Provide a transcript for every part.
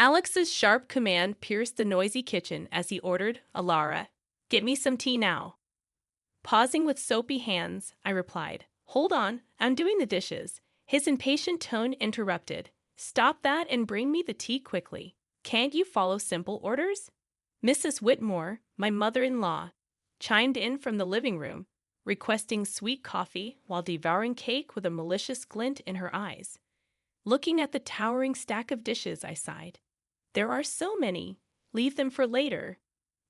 Alex's sharp command pierced the noisy kitchen as he ordered, "Alara, get me some tea now." Pausing with soapy hands, I replied, "Hold on, I'm doing the dishes." His impatient tone interrupted. "Stop that and bring me the tea quickly. Can't you follow simple orders?" Mrs. Whitmore, my mother-in-law, chimed in from the living room, requesting sweet coffee while devouring cake with a malicious glint in her eyes. Looking at the towering stack of dishes, I sighed. There are so many. Leave them for later.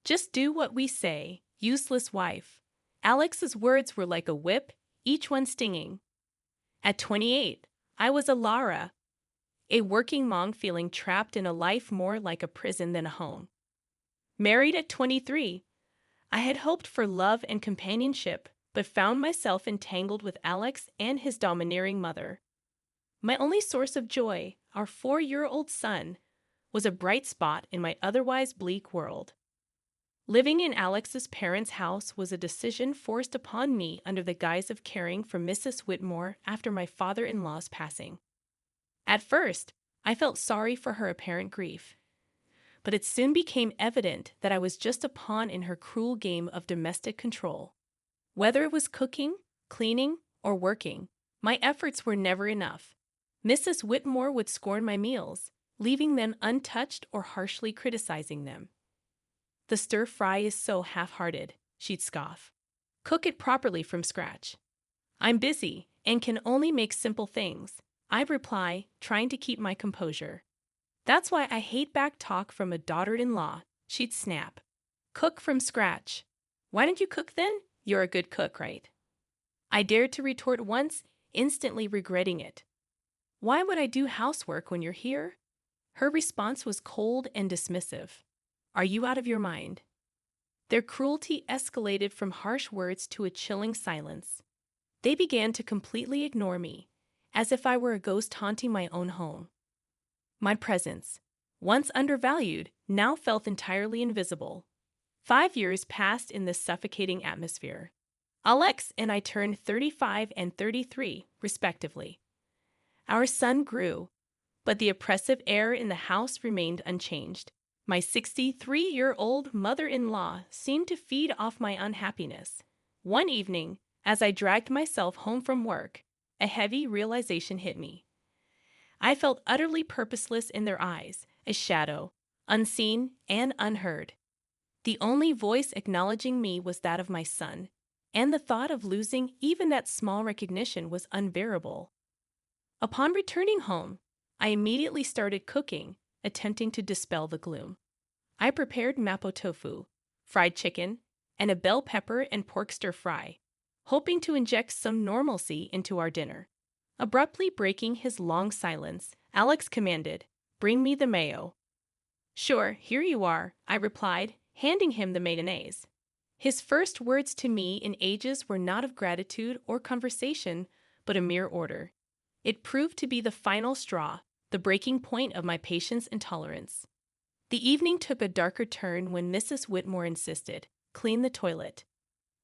Just do what we say, useless wife. Alex's words were like a whip, each one stinging. At 28, I was Alara, a working mom feeling trapped in a life more like a prison than a home. Married at 23, I had hoped for love and companionship, but found myself entangled with Alex and his domineering mother. My only source of joy, our 4-year-old son, was a bright spot in my otherwise bleak world. Living in Alex's parents' house was a decision forced upon me under the guise of caring for Mrs. Whitmore after my father-in-law's passing. At first, I felt sorry for her apparent grief, but it soon became evident that I was just a pawn in her cruel game of domestic control. Whether it was cooking, cleaning, or working, my efforts were never enough. Mrs. Whitmore would scorn my meals, leaving them untouched or harshly criticizing them. "The stir-fry is so half-hearted," she'd scoff. "Cook it properly from scratch." "I'm busy and can only make simple things," I'd reply, trying to keep my composure. "That's why I hate back talk from a daughter-in-law," she'd snap. "Cook from scratch. Why don't you cook then? You're a good cook, right?" I dared to retort once, instantly regretting it. "Why would I do housework when you're here?" Her response was cold and dismissive. "Are you out of your mind?" Their cruelty escalated from harsh words to a chilling silence. They began to completely ignore me, as if I were a ghost haunting my own home. My presence, once undervalued, now felt entirely invisible. 5 years passed in this suffocating atmosphere. Alex and I turned 35 and 33, respectively. Our son grew, but the oppressive air in the house remained unchanged. My 63-year-old mother-in-law seemed to feed off my unhappiness. One evening, as I dragged myself home from work, a heavy realization hit me. I felt utterly purposeless in their eyes, a shadow, unseen and unheard. The only voice acknowledging me was that of my son, and the thought of losing even that small recognition was unbearable. Upon returning home, I immediately started cooking, attempting to dispel the gloom. I prepared mapo tofu, fried chicken, and a bell pepper and pork stir-fry, hoping to inject some normalcy into our dinner. Abruptly breaking his long silence, Alex commanded, "Bring me the mayo." "Sure, here you are," I replied, handing him the mayonnaise. His first words to me in ages were not of gratitude or conversation, but a mere order. It proved to be the final straw, the breaking point of my patience and tolerance. The evening took a darker turn when Mrs. Whitmore insisted, "Clean the toilet."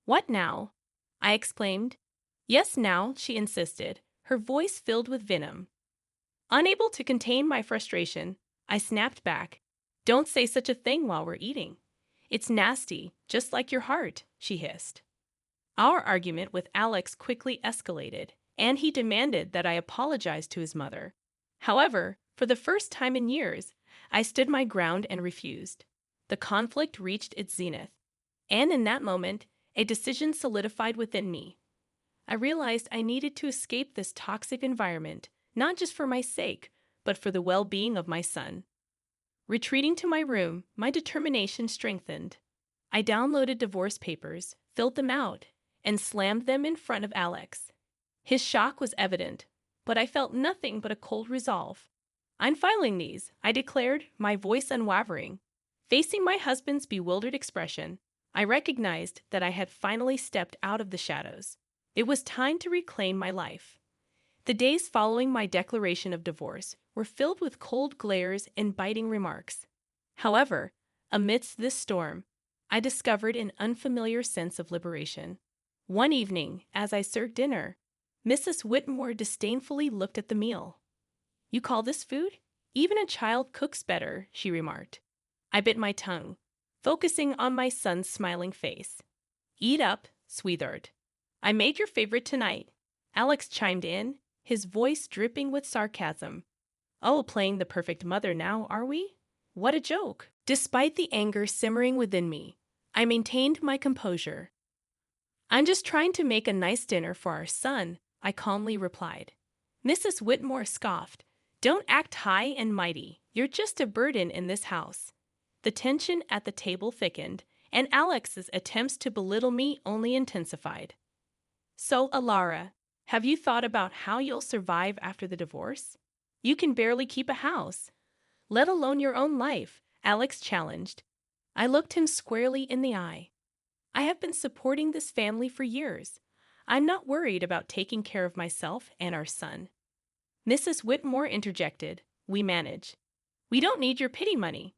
"What now?" I exclaimed. "Yes, now," she insisted, her voice filled with venom. Unable to contain my frustration, I snapped back, "Don't say such a thing while we're eating. It's nasty, just like your heart," she hissed. Our argument with Alex quickly escalated, and he demanded that I apologize to his mother. However, for the first time in years, I stood my ground and refused. The conflict reached its zenith, and in that moment, a decision solidified within me. I realized I needed to escape this toxic environment, not just for my sake, but for the well-being of my son. Retreating to my room, my determination strengthened. I downloaded divorce papers, filled them out, and slammed them in front of Alex. His shock was evident, but I felt nothing but a cold resolve. "I'm filing these," I declared, my voice unwavering. Facing my husband's bewildered expression, I recognized that I had finally stepped out of the shadows. It was time to reclaim my life. The days following my declaration of divorce were filled with cold glares and biting remarks. However, amidst this storm, I discovered an unfamiliar sense of liberation. One evening, as I served dinner, Mrs. Whitmore disdainfully looked at the meal. "You call this food? Even a child cooks better, she remarked. I bit my tongue, focusing on my son's smiling face. Eat up, sweetheart. I made your favorite tonight. Alex chimed in, his voice dripping with sarcasm. Oh, playing the perfect mother now, are we? What a joke. Despite the anger simmering within me, I maintained my composure. I'm just trying to make a nice dinner for our son, I calmly replied. Mrs. Whitmore scoffed. Don't act high and mighty. You're just a burden in this house. The tension at the table thickened, and Alex's attempts to belittle me only intensified. So, Alara, have you thought about how you'll survive after the divorce? You can barely keep a house, let alone your own life, Alex challenged. I looked him squarely in the eye. I have been supporting this family for years. I'm not worried about taking care of myself and our son. Mrs. Whitmore interjected, we manage. We don't need your pity money.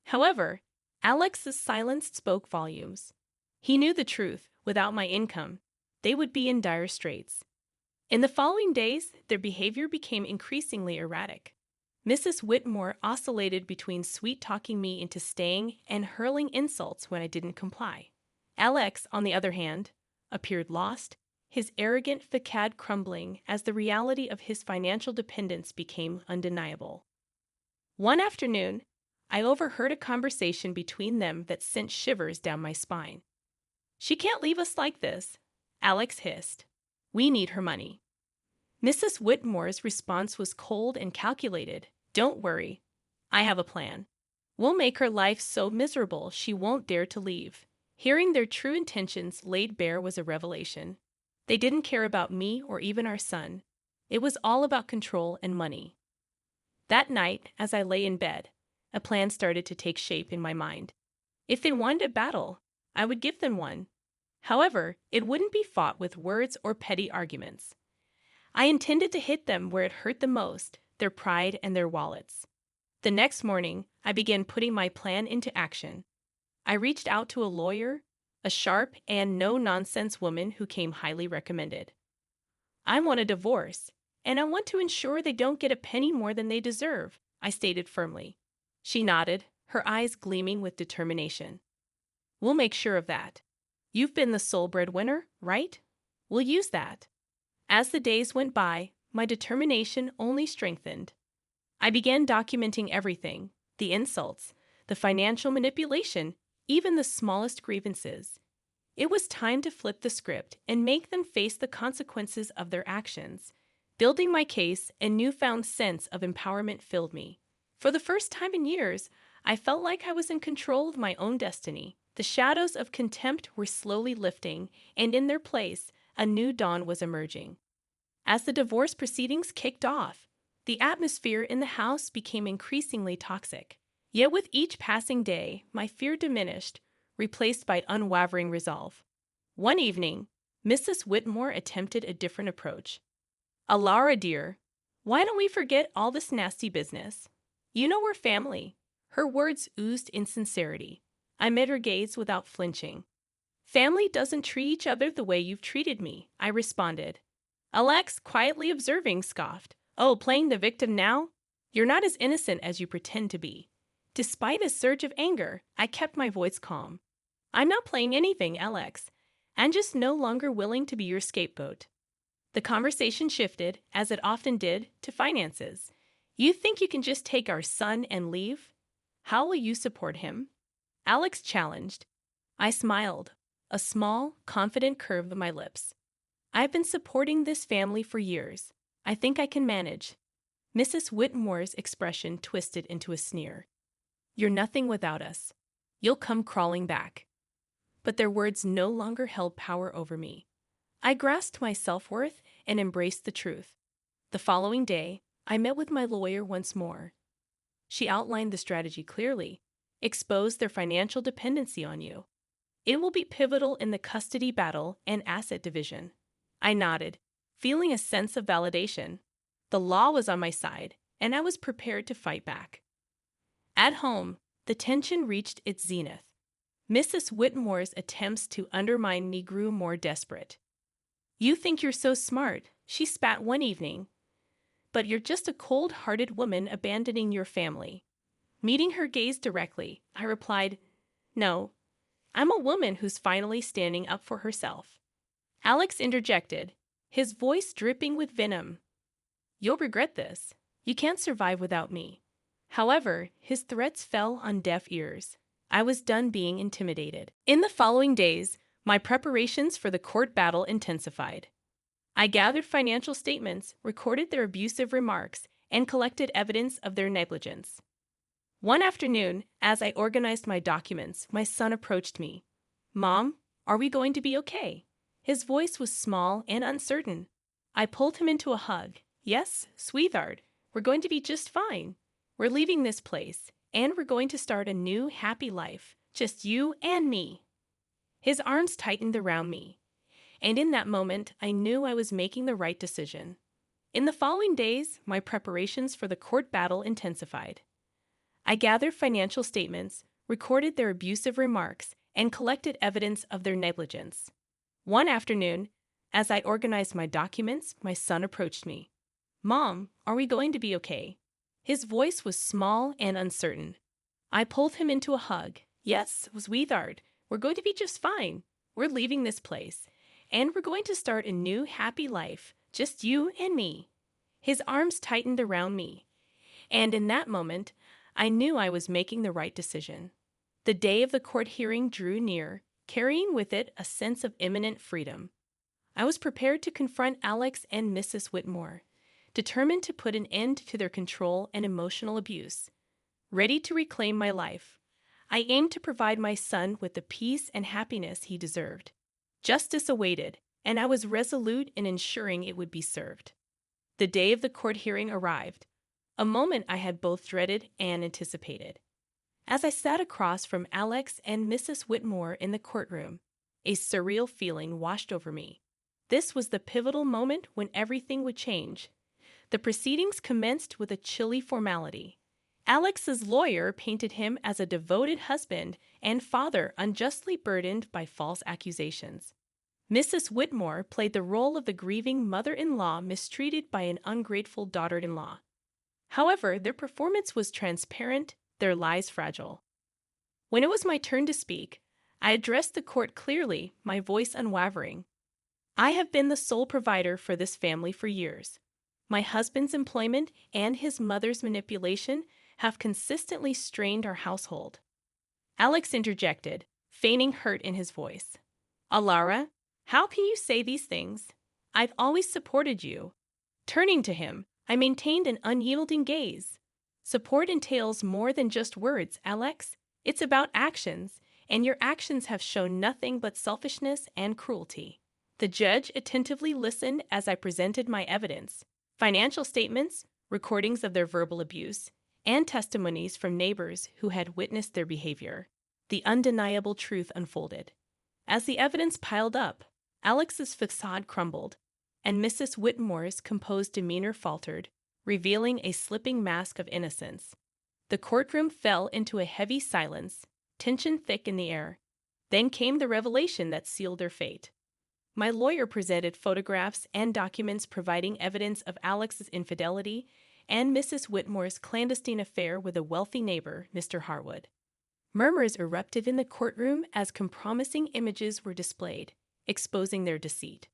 However, Alex's silence spoke volumes. He knew the truth. Without my income, they would be in dire straits. In the following days, their behavior became increasingly erratic. Mrs. Whitmore oscillated between sweet-talking me into staying and hurling insults when I didn't comply. Alex, on the other hand, appeared lost, his arrogant facade crumbling as the reality of his financial dependence became undeniable. One afternoon, I overheard a conversation between them that sent shivers down my spine. She can't leave us like this, Alex hissed. We need her money. Mrs. Whitmore's response was cold and calculated. Don't worry. I have a plan. We'll make her life so miserable she won't dare to leave. Hearing their true intentions laid bare was a revelation. They didn't care about me or even our son. It was all about control and money. That night, as I lay in bed, a plan started to take shape in my mind. If they wanted a battle, I would give them one. However, it wouldn't be fought with words or petty arguments. I intended to hit them where it hurt the most, their pride and their wallets. The next morning, I began putting my plan into action. I reached out to a lawyer, a sharp and no-nonsense woman who came highly recommended. I want a divorce, and I want to ensure they don't get a penny more than they deserve, I stated firmly. She nodded, her eyes gleaming with determination. We'll make sure of that. You've been the sole breadwinner, right? We'll use that. As the days went by, my determination only strengthened. I began documenting everything, the insults, the financial manipulation, even the smallest grievances. It was time to flip the script and make them face the consequences of their actions. Building my case, a newfound sense of empowerment filled me. For the first time in years, I felt like I was in control of my own destiny. The shadows of contempt were slowly lifting, and in their place, a new dawn was emerging. As the divorce proceedings kicked off, the atmosphere in the house became increasingly toxic. Yet with each passing day, my fear diminished, replaced by unwavering resolve. One evening, Mrs. Whitmore attempted a different approach. Alara, dear, why don't we forget all this nasty business? You know we're family. Her words oozed insincerity. I met her gaze without flinching. Family doesn't treat each other the way you've treated me, I responded. Alex, quietly observing, scoffed. Oh, playing the victim now? You're not as innocent as you pretend to be. Despite a surge of anger, I kept my voice calm. I'm not playing anything, Alex. I'm just no longer willing to be your scapegoat. The conversation shifted, as it often did, to finances. You think you can just take our son and leave? How will you support him? Alex challenged. I smiled, a small, confident curve of my lips. I've been supporting this family for years. I think I can manage. Mrs. Whitmore's expression twisted into a sneer. You're nothing without us. You'll come crawling back. But their words no longer held power over me. I grasped my self-worth and embraced the truth. The following day, I met with my lawyer once more. She outlined the strategy clearly, exposed their financial dependency on you. It will be pivotal in the custody battle and asset division. I nodded, feeling a sense of validation. The law was on my side, and I was prepared to fight back. At home, the tension reached its zenith. Mrs. Whitmore's attempts to undermine me grew more desperate. You think you're so smart, she spat one evening. but you're just a cold-hearted woman abandoning your family." Meeting her gaze directly, I replied, "No, I'm a woman who's finally standing up for herself." Alex interjected, his voice dripping with venom. "You'll regret this. You can't survive without me." However, his threats fell on deaf ears. I was done being intimidated. In the following days, my preparations for the court battle intensified. I gathered financial statements, recorded their abusive remarks, and collected evidence of their negligence. One afternoon, as I organized my documents, my son approached me. "Mom, are we going to be okay?" His voice was small and uncertain. I pulled him into a hug. "Yes, sweetheart, we're going to be just fine. We're leaving this place, and we're going to start a new, happy life, just you and me." His arms tightened around me, and in that moment, I knew I was making the right decision. In the following days, my preparations for the court battle intensified. I gathered financial statements, recorded their abusive remarks, and collected evidence of their negligence. One afternoon, as I organized my documents, my son approached me. "Mom, are we going to be okay?" His voice was small and uncertain. I pulled him into a hug. "Yes, sweetheart, we're going to be just fine. We're leaving this place, and we're going to start a new, happy life, just you and me." His arms tightened around me, and in that moment, I knew I was making the right decision. The day of the court hearing drew near, carrying with it a sense of imminent freedom. I was prepared to confront Alex and Mrs. Whitmore, determined to put an end to their control and emotional abuse. Ready to reclaim my life, I aimed to provide my son with the peace and happiness he deserved. Justice awaited, and I was resolute in ensuring it would be served. The day of the court hearing arrived, a moment I had both dreaded and anticipated. As I sat across from Alex and Mrs. Whitmore in the courtroom, a surreal feeling washed over me. This was the pivotal moment when everything would change. The proceedings commenced with a chilly formality. Alex's lawyer painted him as a devoted husband and father unjustly burdened by false accusations. Mrs. Whitmore played the role of the grieving mother-in-law mistreated by an ungrateful daughter-in-law. However, their performance was transparent, their lies fragile. When it was my turn to speak, I addressed the court clearly, my voice unwavering. "I have been the sole provider for this family for years. My husband's employment and his mother's manipulation have consistently strained our household." Alex interjected, feigning hurt in his voice. "Alara, how can you say these things? I've always supported you." Turning to him, I maintained an unyielding gaze. "Support entails more than just words, Alex. It's about actions, and your actions have shown nothing but selfishness and cruelty." The judge attentively listened as I presented my evidence, financial statements, recordings of their verbal abuse, and testimonies from neighbors who had witnessed their behavior. The undeniable truth unfolded. As the evidence piled up, Alex's facade crumbled, and Mrs. Whitmore's composed demeanor faltered, revealing a slipping mask of innocence. The courtroom fell into a heavy silence, tension thick in the air. Then came the revelation that sealed their fate. My lawyer presented photographs and documents providing evidence of Alex's infidelity and Mrs. Whitmore's clandestine affair with a wealthy neighbor, Mr. Harwood. Murmurs erupted in the courtroom as compromising images were displayed, exposing their deceit.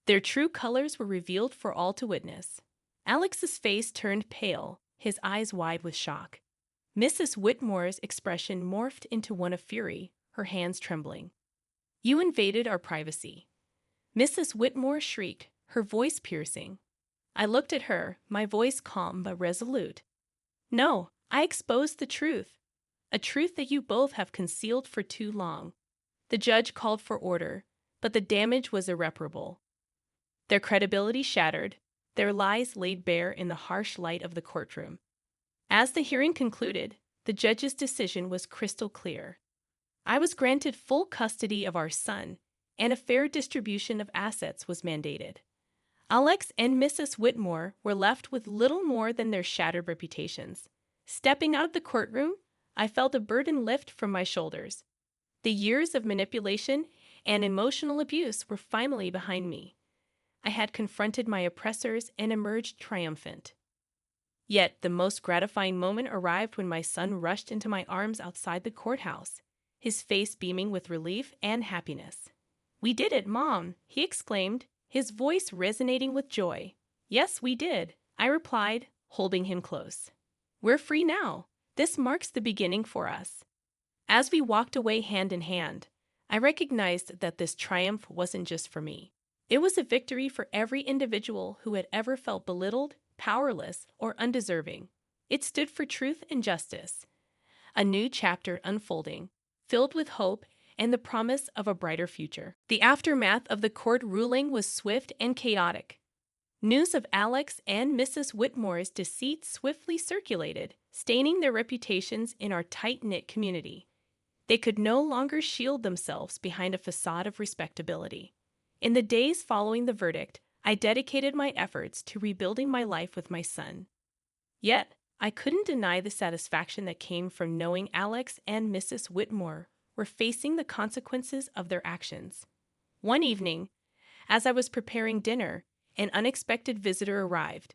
Their true colors were revealed for all to witness. Alex's face turned pale, his eyes wide with shock. Mrs. Whitmore's expression morphed into one of fury, her hands trembling. "You invaded our privacy." Mrs. Whitmore shrieked, her voice piercing. I looked at her, my voice calm but resolute. "No, I exposed the truth, a truth that you both have concealed for too long." The judge called for order, but the damage was irreparable. Their credibility shattered, their lies laid bare in the harsh light of the courtroom. As the hearing concluded, the judge's decision was crystal clear. I was granted full custody of our son, and a fair distribution of assets was mandated. Alex and Mrs. Whitmore were left with little more than their shattered reputations. Stepping out of the courtroom, I felt a burden lift from my shoulders. The years of manipulation and emotional abuse were finally behind me. I had confronted my oppressors and emerged triumphant. Yet the most gratifying moment arrived when my son rushed into my arms outside the courthouse, his face beaming with relief and happiness. "We did it, Mom!" he exclaimed, his voice resonating with joy. "Yes, we did," I replied, holding him close. "We're free now. This marks the beginning for us." As we walked away hand in hand, I recognized that this triumph wasn't just for me. It was a victory for every individual who had ever felt belittled, powerless, or undeserving. It stood for truth and justice. A new chapter unfolding, filled with hope and the promise of a brighter future. The aftermath of the court ruling was swift and chaotic. News of Alex and Mrs. Whitmore's deceit swiftly circulated, staining their reputations in our tight-knit community. They could no longer shield themselves behind a facade of respectability. In the days following the verdict, I dedicated my efforts to rebuilding my life with my son. Yet, I couldn't deny the satisfaction that came from knowing Alex and Mrs. Whitmore were facing the consequences of their actions. One evening, as I was preparing dinner, an unexpected visitor arrived.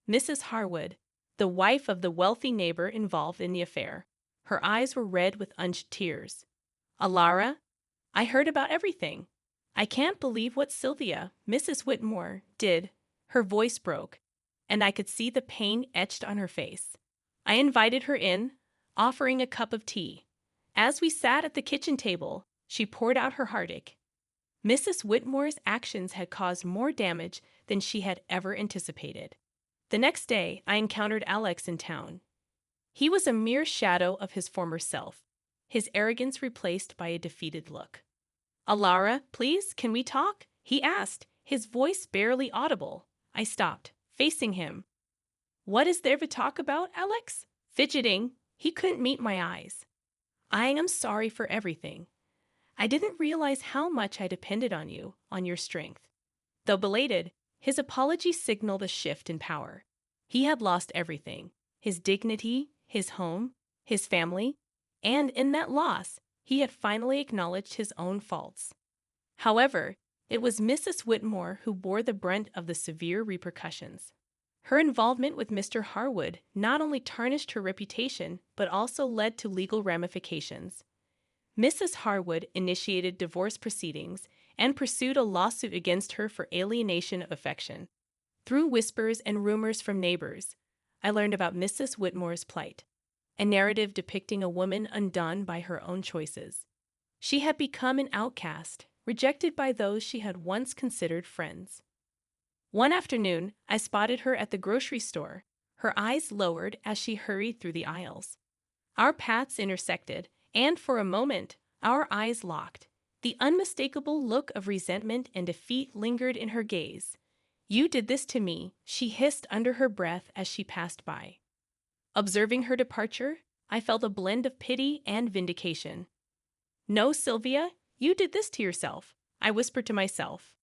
Mrs. Harwood, the wife of the wealthy neighbor involved in the affair. Her eyes were red with unshed tears. "Alara, I heard about everything. I can't believe what Sylvia, Mrs. Whitmore, did." Her voice broke, and I could see the pain etched on her face. I invited her in, offering a cup of tea. As we sat at the kitchen table, she poured out her heartache. Mrs. Whitmore's actions had caused more damage than she had ever anticipated. The next day, I encountered Alex in town. He was a mere shadow of his former self, his arrogance replaced by a defeated look. "Alara, please, can we talk?" he asked, his voice barely audible. I stopped, facing him. "What is there to talk about, Alex?" Fidgeting, he couldn't meet my eyes. "I am sorry for everything. I didn't realize how much I depended on you, on your strength." Though belated, his apology signaled a shift in power. He had lost everything: his dignity, his home, his family, and in that loss, he had finally acknowledged his own faults. However, it was Mrs. Whitmore who bore the brunt of the severe repercussions. Her involvement with Mr. Harwood not only tarnished her reputation, but also led to legal ramifications. Mrs. Harwood initiated divorce proceedings and pursued a lawsuit against her for alienation of affection. Through whispers and rumors from neighbors, I learned about Mrs. Whitmore's plight, a narrative depicting a woman undone by her own choices. She had become an outcast, rejected by those she had once considered friends. One afternoon, I spotted her at the grocery store, her eyes lowered as she hurried through the aisles. Our paths intersected, and for a moment, our eyes locked. The unmistakable look of resentment and defeat lingered in her gaze. "You did this to me," she hissed under her breath as she passed by. Observing her departure, I felt a blend of pity and vindication. "No, Sylvia, you did this to yourself," I whispered to myself.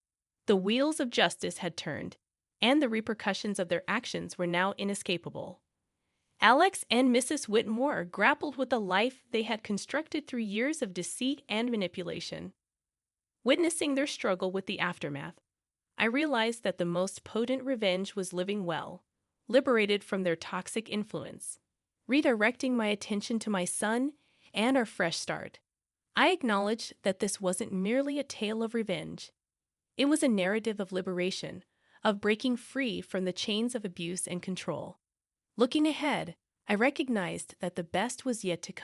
The wheels of justice had turned, and the repercussions of their actions were now inescapable. Alex and Mrs. Whitmore grappled with the life they had constructed through years of deceit and manipulation. Witnessing their struggle with the aftermath, I realized that the most potent revenge was living well, liberated from their toxic influence. Redirecting my attention to my son and our fresh start, I acknowledged that this wasn't merely a tale of revenge. It was a narrative of liberation, of breaking free from the chains of abuse and control. Looking ahead, I recognized that the best was yet to come.